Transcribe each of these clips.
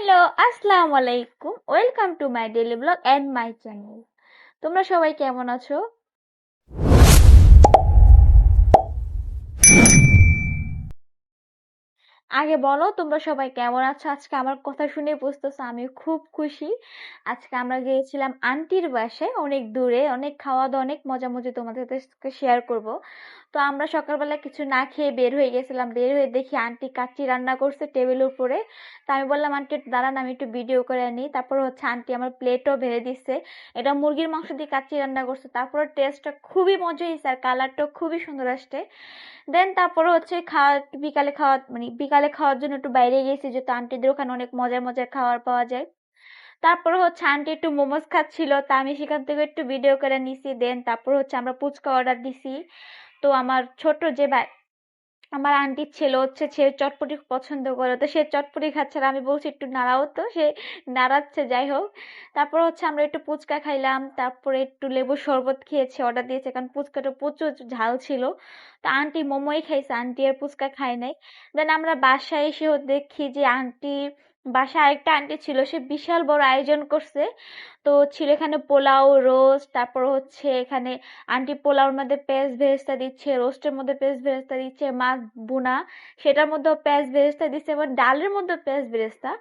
Hello, আসসালামু আলাইকুম। Welcome to my daily blog and my channel. তোমরা সবাই কেমন আছো? আগে বলো তোমরা সবাই কেমন আছো? আজকে আমার কথা শুনে বুঝতেছো আমি খুব খুশি। আজকে আমরা গিয়েছিলাম আন্টির বাসায়, অনেক দূরে, অনেক খাওয়া দাওয়া, অনেক মজামজি তোমাদের সাথে শেয়ার করব। তো আমরা সকালবেলা কিছু না খেয়ে বের হয়ে গেছিলাম। বের হয়ে দেখি আন্টি কাচ্চি রান্না করছে টেবিলের উপরে। তো আমি বললাম আন্টি একটু দাঁড়ান, আমি একটু ভিডিও করে নিই। তারপর হচ্ছে আন্টি আমার প্লেটও ভেড়ে দিচ্ছে। এটা মুরগির মাংস দিয়ে কাচ্চি রান্না করছে। তারপর টেস্টটা খুবই মজা হয়েছে আর কালারটাও খুবই সুন্দর আসছে। দেন তারপরে হচ্ছে বিকালে খাওয়ার জন্য একটু বাইরে গেছি, যেহেতু আন্টিদের ওখানে অনেক মজার মজার খাবার পাওয়া যায়। তারপরে হচ্ছে আন্টি একটু মোমোজ খাচ্ছিল, তা আমি সেখান থেকে একটু ভিডিও করে নিছি। দেন তারপর হচ্ছে আমরা ফুচকা অর্ডার দিছি। তো আমার ছোট যে ভাই, আমার আন্টির ছেলে হচ্ছে, সে চটপটি পছন্দ করে, তো সে চটপটি খাচ্ছে আর আমি বলছি একটু নাড়াও, তো সে নাড়াচ্ছে। যাই হোক, তারপর হচ্ছে আমরা একটু ফুচকা খাইলাম, তারপরে একটু লেবু শরবত খেয়েছি, অর্ডার দিয়েছে, কারণ ফুচকাটা প্রচুর ঝাল ছিল। তো আন্টি মোমোই খাইছে, আন্টি আর ফুচকা খায় নাই। দেন আমরা বাসায় এসেও দেখি যে আন্টি, বাসায় আরেকটা আন্টি ছিল, সে বিশাল বড় আয়োজন করছে। তো ছিল এখানে পোলাও, রোস্ট, তারপর হচ্ছে এখানে আন্টি পোলাওর মধ্যে পেঁয়াজ বেরেস্তা দিচ্ছে, রোস্টের মধ্যে পেঁয়াজ বেরেস্তা দিচ্ছে, মাছ ভুনা সেটার মধ্যেও পেঁয়াজ বেরেস্তা দিচ্ছে, এবং ডালের মধ্যে পেঁয়াজ বেরেস্তা।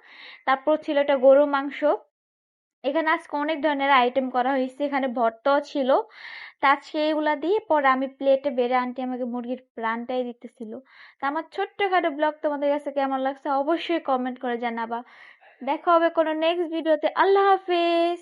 তারপর ছিল এটা গরু মাংস। এখানে আজকে অনেক ধরনের আইটেম করা হয়েছে, এখানে ভর্তাও ছিল। তা আজকে এগুলা দিয়ে পরে আমি প্লেটে বেড়ে আন্টি আমাকে মুরগির প্রাণটাই দিতেছিল। তা আমার ছোট্টখাটো ব্লগ তোমাদের কাছে কেমন লাগছে অবশ্যই কমেন্ট করে জানাবা। দেখা হবে কোনো নেক্সট ভিডিওতে। আল্লাহ হাফেজ।